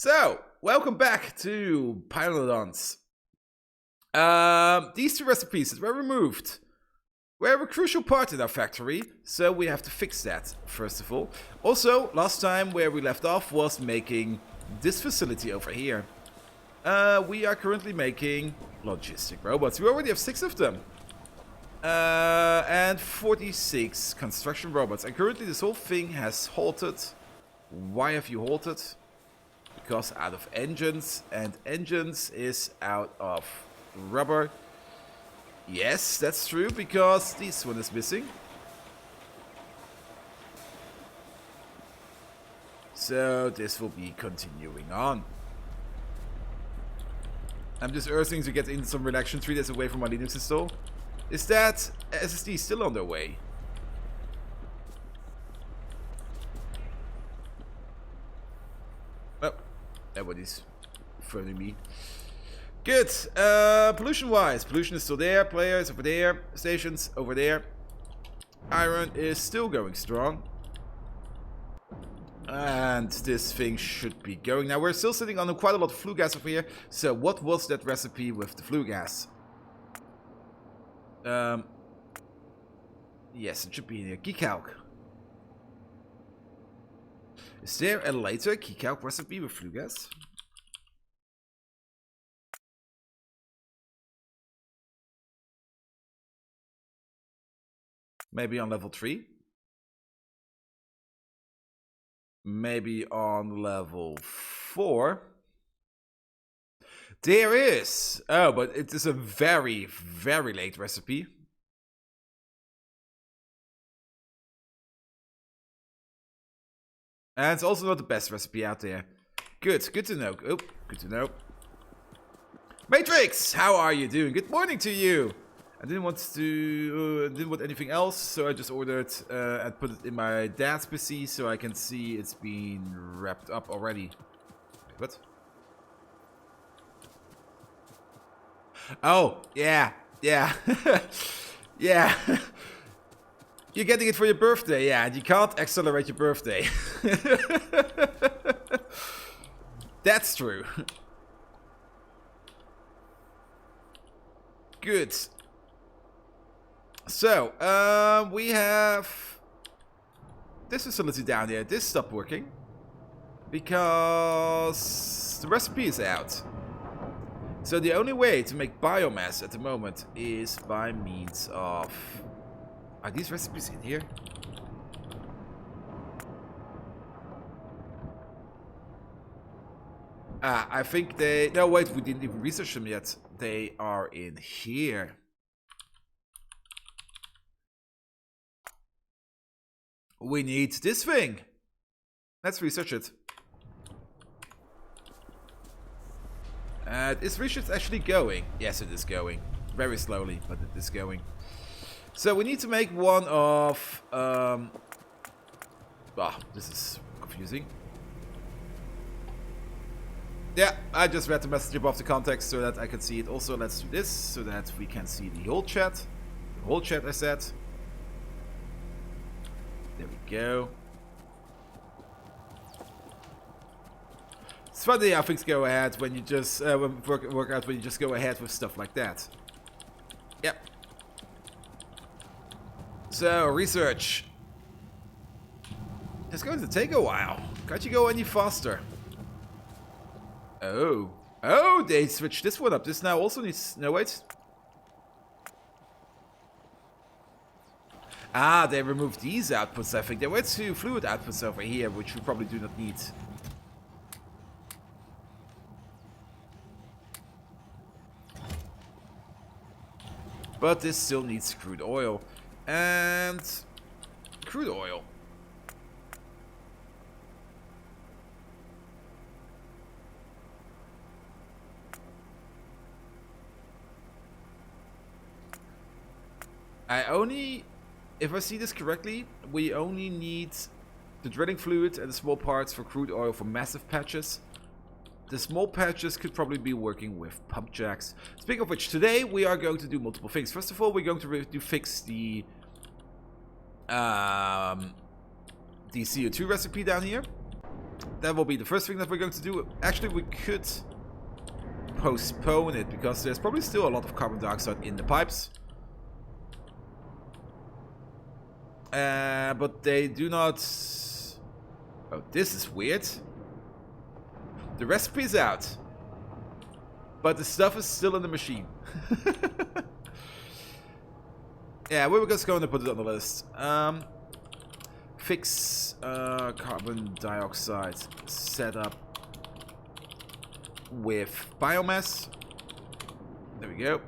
So, welcome back to Pyanodons. These two recipes that were removed were a crucial part in our factory, so we have to fix that, first of all. Also, last time where we left off was making this facility over here. We are currently making logistic robots. We already have 6 of them. And 46 construction robots. And currently this whole thing has halted. Why have you halted? Because out of engines, and engines is out of rubber. Yes, that's true, because this one is missing. So this will be continuing on. I'm just urging to get in some reduction 3 days away from my Linux install. Is that SSD still on their way? Oh, everybody's phoning me. Good. Pollution-wise, pollution is still there. Players over there. Stations over there. Iron is still going strong. And this thing should be going. Now, we're still sitting on quite a lot of flue gas over here. So, what was that recipe with the flue gas? Yes, it should be in here. Key calc. Is there a later key calc recipe with flue gas? Maybe on level 3? Maybe on level 4? There is! Oh, but it is a very, very late recipe. And it's also not the best recipe out there. Good to know. Oh, good to know. Matrix, how are you doing? Good morning to you. I didn't want anything else, so I just ordered and put it in my dad's PC so I can see it's been wrapped up already. Wait, what? Oh, yeah. Yeah. You're getting it for your birthday, yeah, and you can't accelerate your birthday. That's true. Good. So, we have this facility down here. This stopped working because the recipe is out. So the only way to make biomass at the moment is by means of... Are these recipes in here? I think they... No, wait, we didn't even research them yet. They are in here. We need this thing. Let's research it. Is research actually going? Yes, it is going. Very slowly, but it is going. So we need to make one of... this is confusing. Yeah, I just read the message above the context so that I can see it. Also, let's do this so that we can see the whole chat. The whole chat, I said. There we go. It's funny how things go ahead when you just work out when you just go ahead with stuff like that. Yep. So research. It's going to take a while. Can't you go any faster? Oh, they switched this one up. This now also needs... No, wait. Ah, they removed these outputs, I think. There were 2 fluid outputs over here, which we probably do not need. But this still needs crude oil. And... crude oil. If I see this correctly, we only need the drilling fluid and the small parts for crude oil for massive patches. The small patches could probably be working with pump jacks. Speaking of which, today we are going to do multiple things. First of all, we're going to fix the CO2 recipe down here. That will be the first thing that we're going to do. Actually, we could postpone it because there's probably still a lot of carbon dioxide in the pipes. But they do not... Oh, this is weird. The recipe is out. But the stuff is still in the machine. Yeah, we were just going to put it on the list. Fix carbon dioxide setup with biomass. There we go.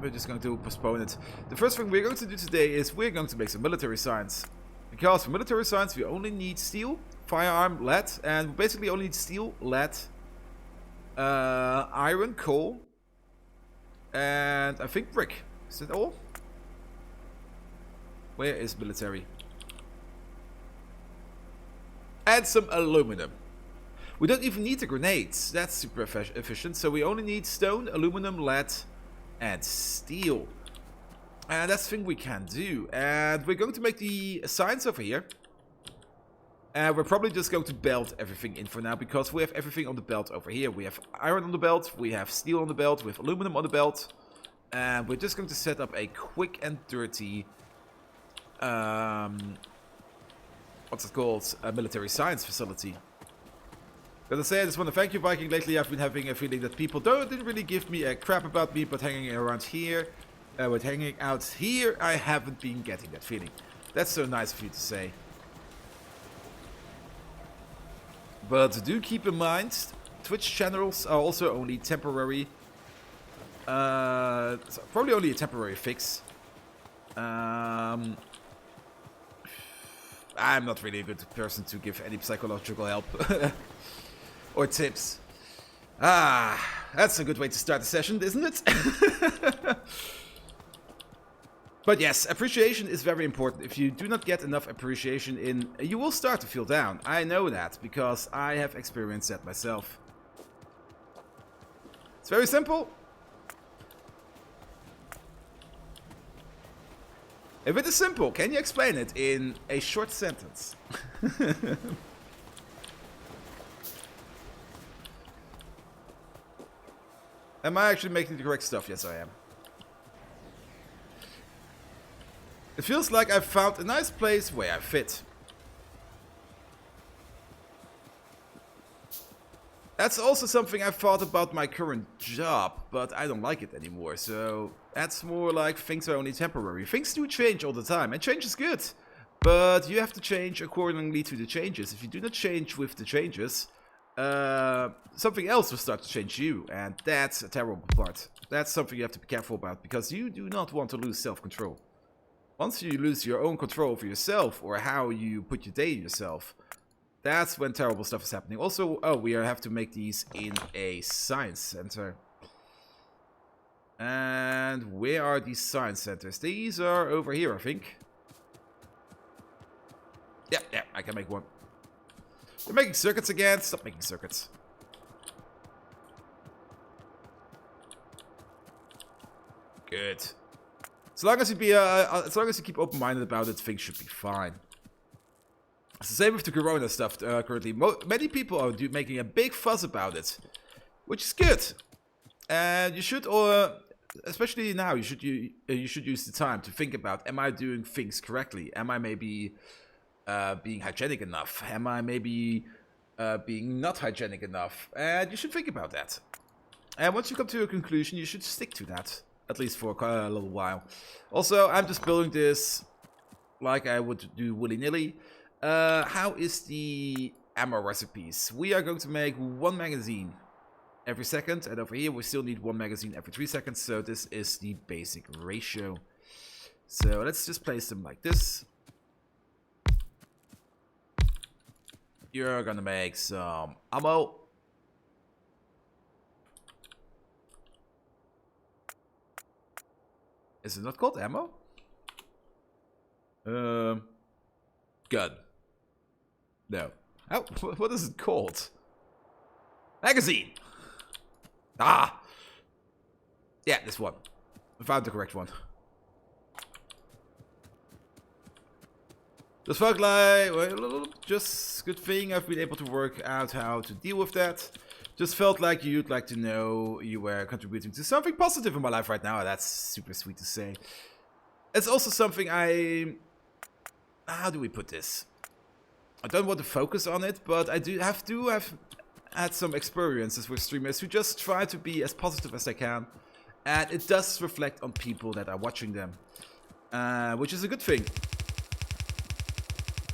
We're just going to postpone it. The first thing we're going to do today is we're going to make some military science. Because for military science we only need steel, firearm, lead, and we basically only need steel, lead, iron, coal, and I think brick. Is that all? Where is military? And some aluminum. We don't even need the grenades. That's super efficient. So we only need stone, aluminum, lead, and steel. And that's the thing we can do. And we're going to make the science over here. And we're probably just going to belt everything in for now, because we have everything on the belt over here. We have iron on the belt, we have steel on the belt, we have aluminum on the belt. And we're just going to set up a quick and dirty... what's it called? A military science facility. But I say, I just want to thank you, Viking. Lately I've been having a feeling that people didn't really give me a crap about me, but hanging around here, with hanging out here, I haven't been getting that feeling. That's so nice of you to say. But do keep in mind, Twitch channels are also only temporary. So probably only a temporary fix. I'm not really a good person to give any psychological help or tips. That's a good way to start the session, isn't it? But yes, appreciation is very important. If you do not get enough appreciation in, you will start to feel down. I know that because I have experienced that myself. It's very simple. If it is simple, can you explain it in a short sentence? Am I actually making the correct stuff? Yes, I am. It feels like I've found a nice place where I fit. That's also something I've thought about my current job, but I don't like it anymore, so that's more like things are only temporary. Things do change all the time, and change is good, but you have to change accordingly to the changes. If you do not change with the changes, something else will start to change you, and that's a terrible part. That's something you have to be careful about, because you do not want to lose self-control. Once you lose your own control over yourself, or how you put your day yourself, that's when terrible stuff is happening. Also, oh, we have to make these in a science center. And where are these science centers? These are over here, I think. Yeah, I can make one. They're making circuits again. Stop making circuits. Good. As long as you keep open-minded about it, things should be fine. It's the same with the Corona stuff currently. Many people are making a big fuss about it, which is good. And you should, especially now, you should use the time to think about: am I doing things correctly? Am I maybe being hygienic enough? Am I maybe being not hygienic enough? And you should think about that. And once you come to a conclusion, you should stick to that, at least for a little while. Also, I'm just building this like I would do willy-nilly. How is the ammo recipes? We are going to make one magazine every second, and over here we still need one magazine every 3 seconds, so this is the basic ratio. So let's just place them like this. You're gonna make some ammo. Is it not called ammo? Gun. No. Oh, what is it called? Magazine! Ah! Yeah, this one. I found the correct one. Just felt like, well, just good thing I've been able to work out how to deal with that. Just felt like you'd like to know you were contributing to something positive in my life right now. That's super sweet to say. It's also something how do we put this? I don't want to focus on it, but I do have had some experiences with streamers who just try to be as positive as they can. And it does reflect on people that are watching them. Which is a good thing.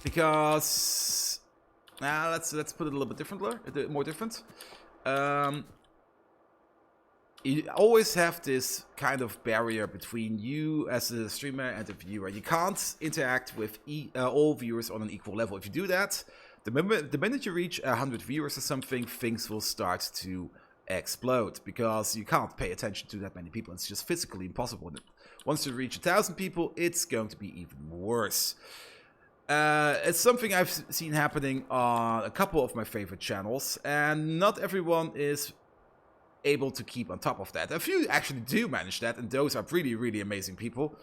Because let's put it a little bit differently, more different. You always have this kind of barrier between you as a streamer and the viewer. You can't interact with all viewers on an equal level. If you do that, the minute you reach 100 viewers or something, things will start to explode because you can't pay attention to that many people. It's just physically impossible. Once you reach 1,000 people, it's going to be even worse. It's something I've seen happening on a couple of my favorite channels, and not everyone is able to keep on top of that. A few actually do manage that, and those are really, really amazing people.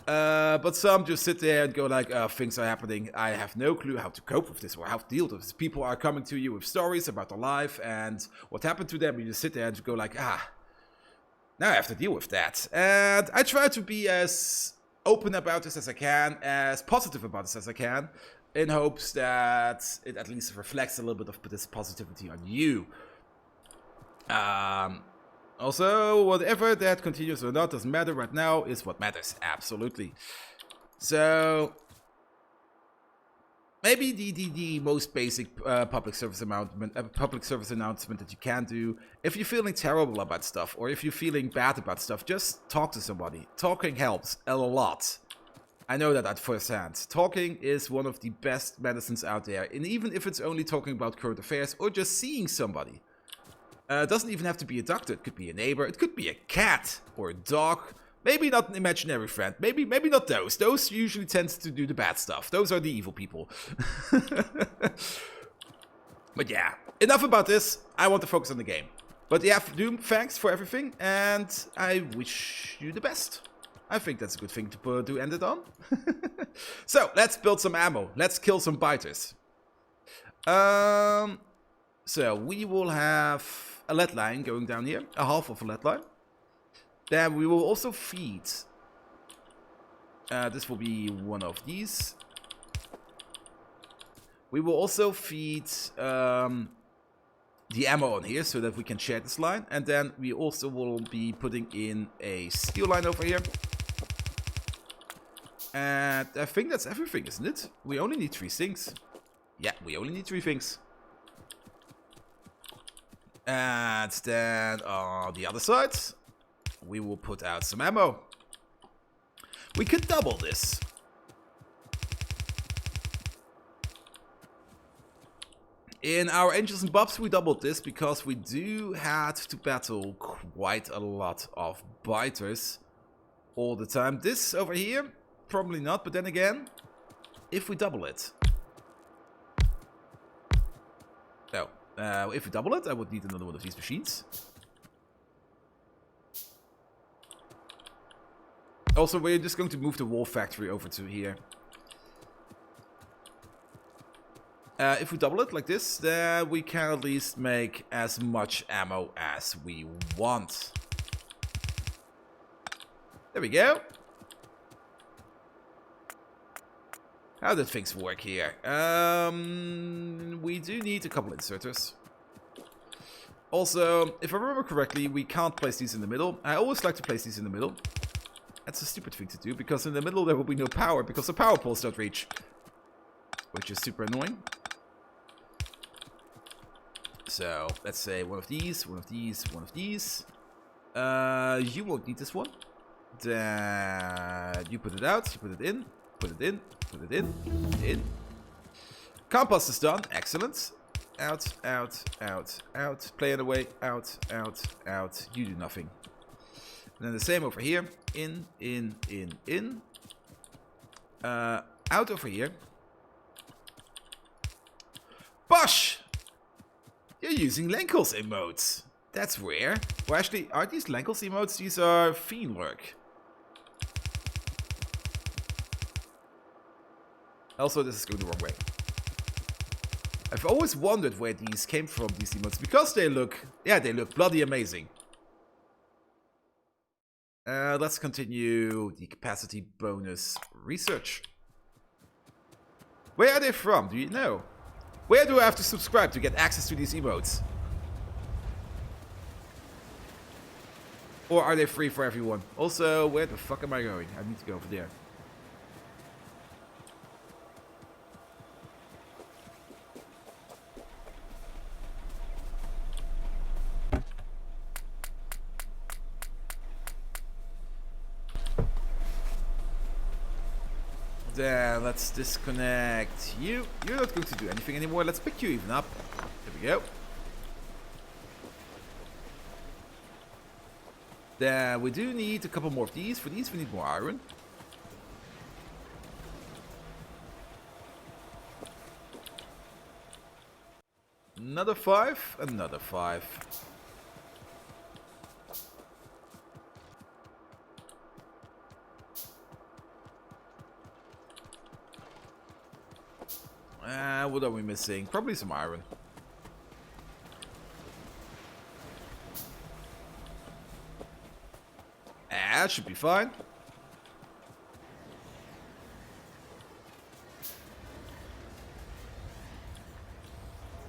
But some just sit there and go like, things are happening. I have no clue how to cope with this or how to deal with this. People are coming to you with stories about their life and what happened to them. You just sit there and go like, now I have to deal with that. And I try to be as open about this as I can, as positive about this as I can, in hopes that it at least reflects a little bit of this positivity on you. Also, whatever that continues or not doesn't matter right now is what matters, absolutely. So, maybe the most basic public service announcement that you can do, if you're feeling terrible about stuff, or if you're feeling bad about stuff, just talk to somebody. Talking helps a lot. I know that at first hand. Talking is one of the best medicines out there, and even if it's only talking about current affairs, or just seeing somebody. It doesn't even have to be a doctor, it could be a neighbor, it could be a cat, or a dog. Maybe not an imaginary friend, maybe not those. Those usually tend to do the bad stuff. Those are the evil people. But yeah, enough about this. I want to focus on the game. But yeah, Doom, thanks for everything, and I wish you the best. I think that's a good thing to end it on. So, let's build some ammo. Let's kill some biters. So, we will have a lead line going down here. A half of a lead line. Then we will also feed. This will be one of these. We will also feed the ammo on here so that we can share this line. And then we also will be putting in a steel line over here. And I think that's everything, isn't it? We only need 3 things. Yeah, we only need 3 things. And then on the other side, we will put out some ammo. We could double this. In our Angels and Bobs, we doubled this because we do have to battle quite a lot of biters all the time. This over here, probably not, but then again, if we double it. No, if we double it, I would need another one of these machines. Also, we're just going to move the wall factory over to here. If we double it like this, then we can at least make as much ammo as we want. There we go. How did things work here? We do need a couple inserters. Also, if I remember correctly, we can't place these in the middle. I always like to place these in the middle. That's a stupid thing to do, because in the middle there will be no power, because the power poles don't reach. Which is super annoying. So, let's say one of these, one of these, one of these. You won't need this one. Then you put it out, you put it in, put it in, put it in. Compost is done, excellent. Out, out, out, out. Play it away, out, out, out. You do nothing. And then the same over here. In, in, in, in. Out over here. Bosh! You're using Lenkels emotes. That's rare. Well, actually, are these Lenkels emotes? These are Fiendlurk. Also, this is going the wrong way. I've always wondered where these came from, these emotes, because they look, yeah, they look bloody amazing. Let's continue the capacity bonus research. Where are they from? Do you know? Where do I have to subscribe to get access to these emotes? Or are they free for everyone? Also, where the fuck am I going? I need to go over there. Then let's disconnect you. You're not going to do anything anymore. Let's pick you even up. There we go. Then we do need a couple more of these. For these we need more iron. Another 5, another 5. What are we missing? Probably some iron. That should be fine.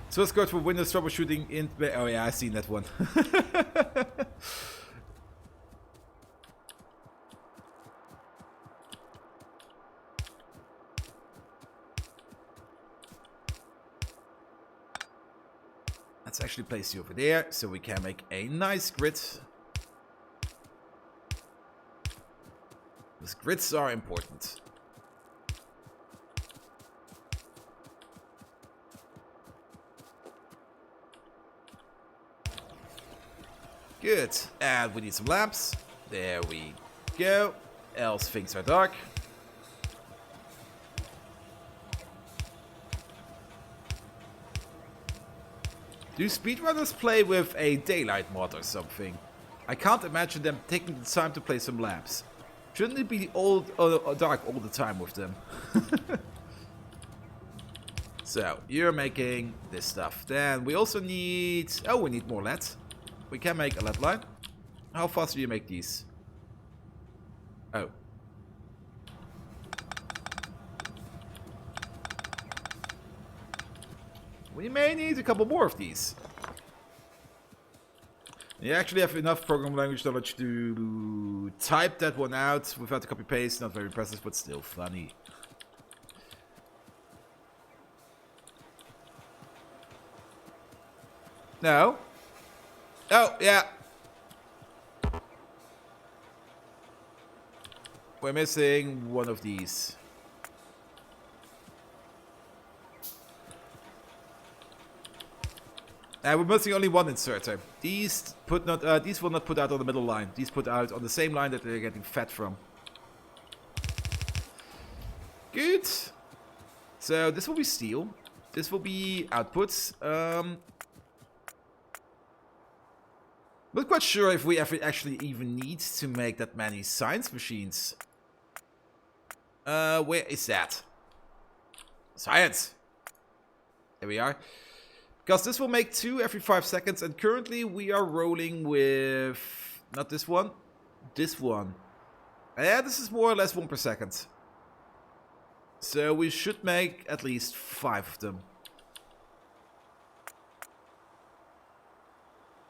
So let's go for Windows troubleshooting in... Oh yeah, I've seen that one. Let's actually place you over there so we can make a nice grid. Because grids are important. Good. And we need some lamps. There we go. Else things are dark. Do speedrunners play with a daylight mod or something? I can't imagine them taking the time to play some lamps. Shouldn't it be dark all the time with them? So, you're making this stuff. Then we also need... Oh, we need more LED. We can make a LED line. How fast do you make these? Oh. We may need a couple more of these. You actually have enough program language knowledge to type that one out without the copy paste. Not very impressive, but still funny. No. Oh, yeah. We're missing one of these. We're missing only one inserter. These will not put out on the middle line. These put out on the same line that they're getting fed from. Good. So this will be steel. This will be outputs. Not quite sure if we ever actually even need to make that many science machines. Where is that? Science. There we are. Because this will make 2 every 5 seconds, and currently we are rolling with... Not this one. This one. Yeah, this is more or less 1 per second. So we should make at least 5 of them.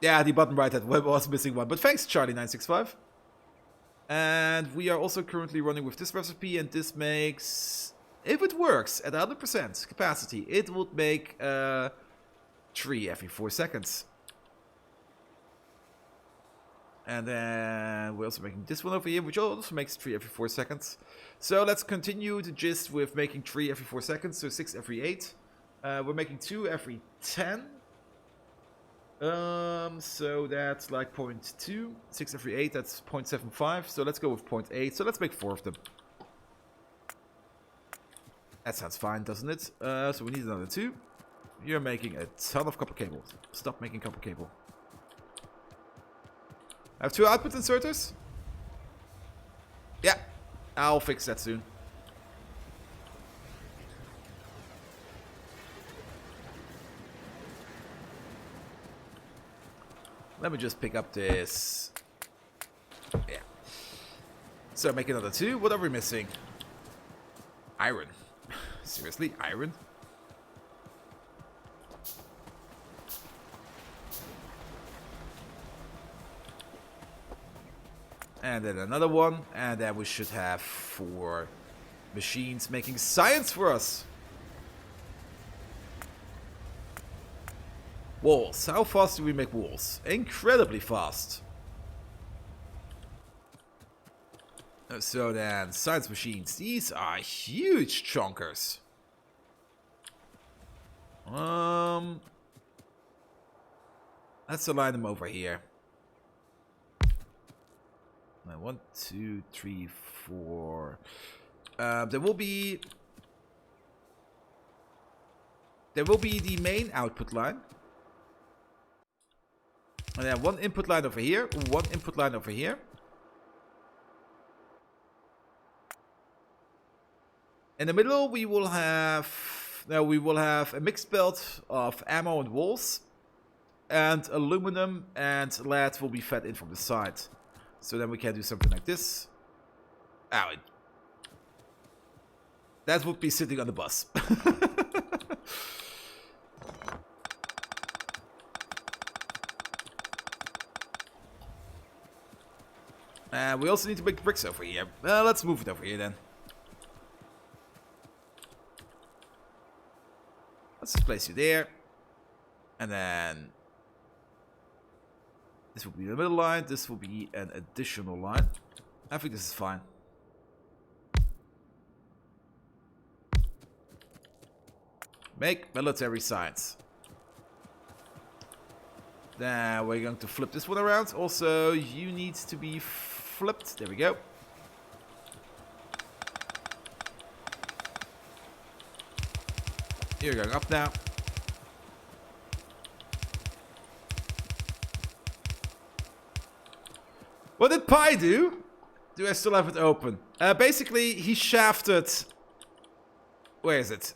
Yeah, the bottom right hand was missing one. But thanks, Charlie965. And we are also currently running with this recipe, and this makes... If it works at 100% capacity, it would make... 3 every 4 seconds. And then we're also making this one over here, which also makes 3 every 4 seconds. So let's continue the gist with making 3 every 4 seconds, so 6 every 8. We're making 2 every 10. So that's like 0.2. 6 every 8, that's 0.75. So let's go with 0.8. So let's make 4 of them. That sounds fine, doesn't it? So we need another 2. You're making a ton of copper cable. Stop making copper cable. I have 2 output inserters. Yeah, I'll fix that soon. Let me just pick up this. Yeah. So make another 2. What are we missing? Iron. Seriously, iron? And then another one. And then we should have 4 machines making science for us. Walls. How fast do we make walls? Incredibly fast. So then, science machines. These are huge chonkers. Let's align them over here. 1, 2, 3, 4. There will be the main output line. And then 1 input line over here, 1 input line over here. In the middle, we will have a mixed belt of ammo and walls, and aluminum and lead will be fed in from the side. So then we can do something like this. Ow! That would be sitting on the bus. And we also need to make bricks over here. Let's move it over here then. Let's just place you there. And then this will be the middle line. This will be an additional line. I think this is fine. Make military science. Then we're going to flip this one around. Also, you need to be flipped. There we go. You're going up now. What did Pi do? Do I still have it open? Basically, he shafted... Where is it?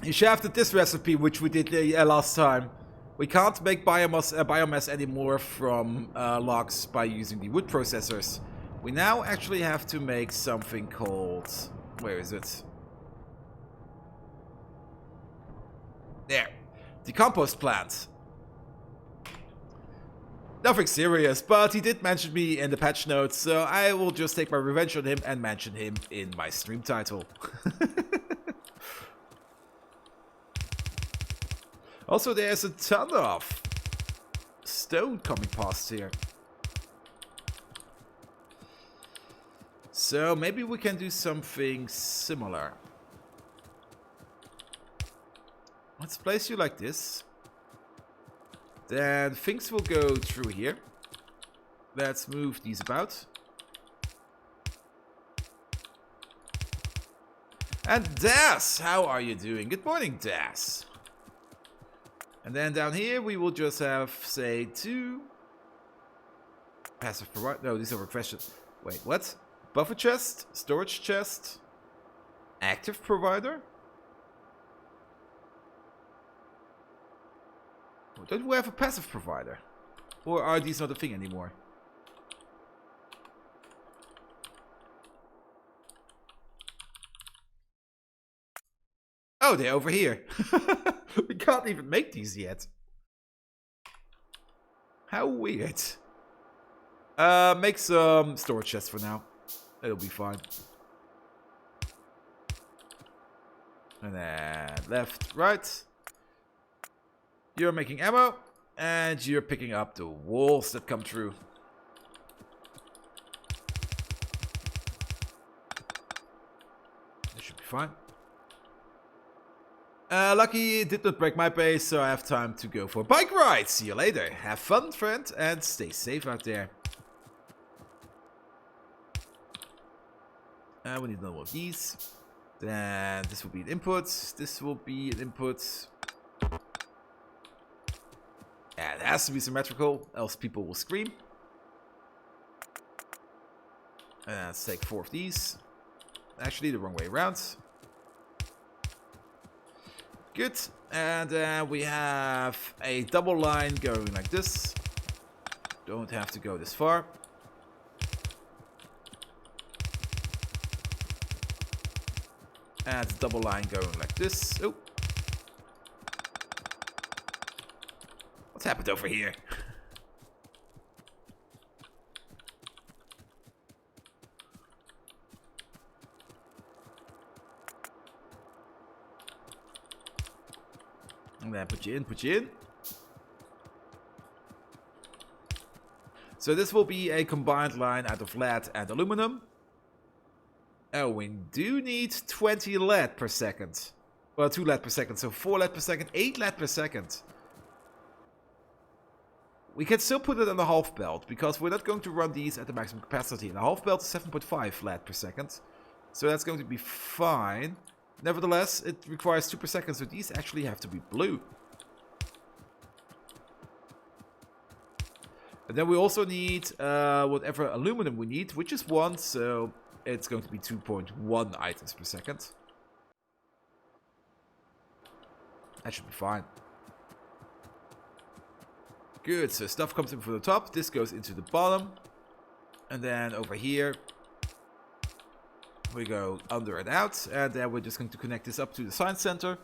He shafted this recipe, which we did last time. We can't make biomass anymore from logs by using the wood processors. We now actually have to make something called... Where is it? There. The compost plant. Nothing serious, but he did mention me in the patch notes, so I will just take my revenge on him and mention him in my stream title. Also, there's a ton of stone coming past here. So maybe we can do something similar. Let's place you like this. Then things will go through here. Let's move these about. And Das, how are you doing? Good morning, Das. And then down here we will just have, say, 2 passive provider. No, these are requested. Wait, what? Buffer chest, storage chest, active provider. Don't we have a passive provider? Or are these not a thing anymore? Oh, they're over here. We can't even make these yet. How weird. Make some storage chests for now. It'll be fine. And then left, right. You're making ammo, and you're picking up the walls that come through. This should be fine. Lucky did not break my base, so I have time to go for a bike ride. See you later. Have fun, friend, and stay safe out there. We need another one of these. Then this will be an input. This will be an input. Yeah, it has to be symmetrical, else people will scream. And let's take 4 of these. Actually, the wrong way around. Good. And then we have a double line going like this. Don't have to go this far. And a double line going like this. Oh. What's happened over here? And then put you in. So this will be a combined line out of lead and aluminum. Oh, we do need 20 lead per second. Well, 2 lead per second, so 4 lead per second, 8 lead per second. We can still put it on the half belt, because we're not going to run these at the maximum capacity. And the half belt is 7.5 lead per second. So that's going to be fine. Nevertheless, it requires 2 per second, so these actually have to be blue. And then we also need whatever aluminum we need, which is 1, so it's going to be 2.1 items per second. That should be fine. Good, so stuff comes in from the top, this goes into the bottom. And then over here, we go under and out, and then we're just going to connect this up to the science center,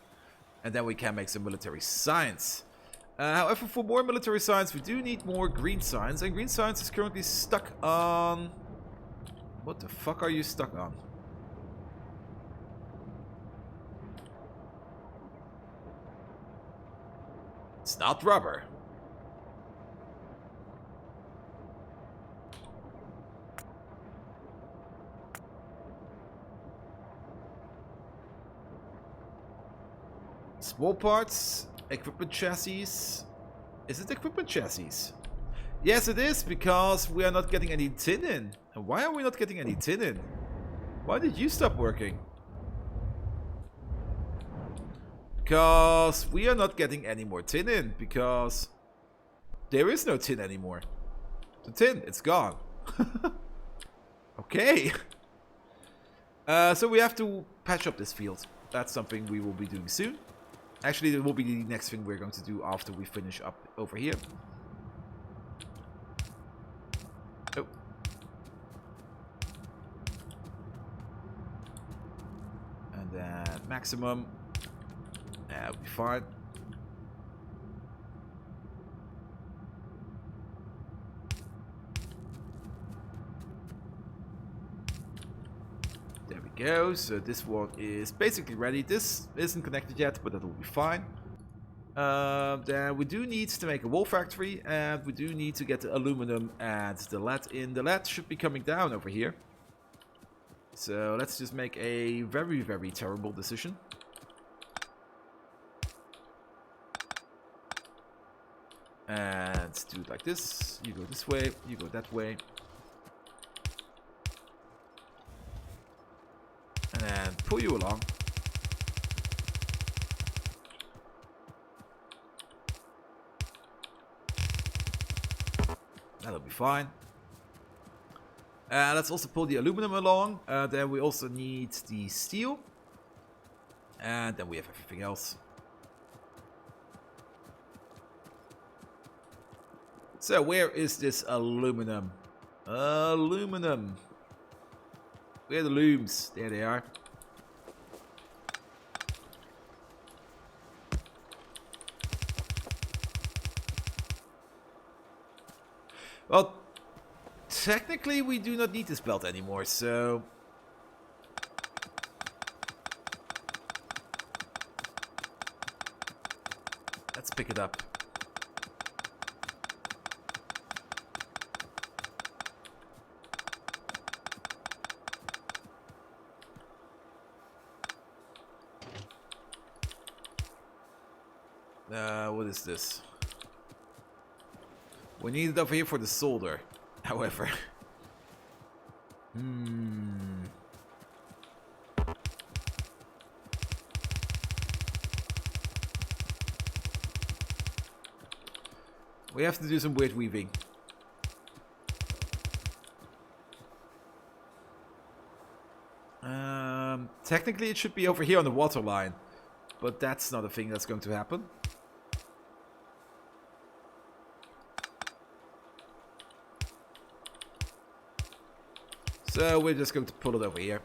and then we can make some military science. However, for more military science, we do need more green science, and green science is currently stuck on... What the fuck are you stuck on? It's not rubber. Small parts, equipment chassis. Is it equipment chassis? Yes, it is, because we are not getting any tin in. And why are we not getting any tin in? Why did you stop working? Because we are not getting any more tin in, because there is no tin anymore. The tin, it's gone. Okay. So we have to patch up this field. That's something we will be doing soon. Actually, it will be the next thing we're going to do after we finish up over here. Oh. And then maximum. That'll be fine. There we go. So this one is basically ready. This isn't connected yet, but that will be fine. Then we do need to make a wool factory, and we do need to get the aluminum and the lead in. The lead should be coming down over here. So let's just make a very, very terrible decision. And do it like this. You go this way, you go that way. And then pull you along. That'll be fine. Let's also pull the aluminum along. Then we also need the steel. And then we have everything else. So where is this aluminum? Aluminum. Where are the looms? There they are. Well, technically we do not need this belt anymore, so... Let's pick it up. What is this? We need it over here for the solder, however. We have to do some weird weaving. Technically it should be over here on the water line. But that's not a thing that's going to happen. So we're just going to pull it over here.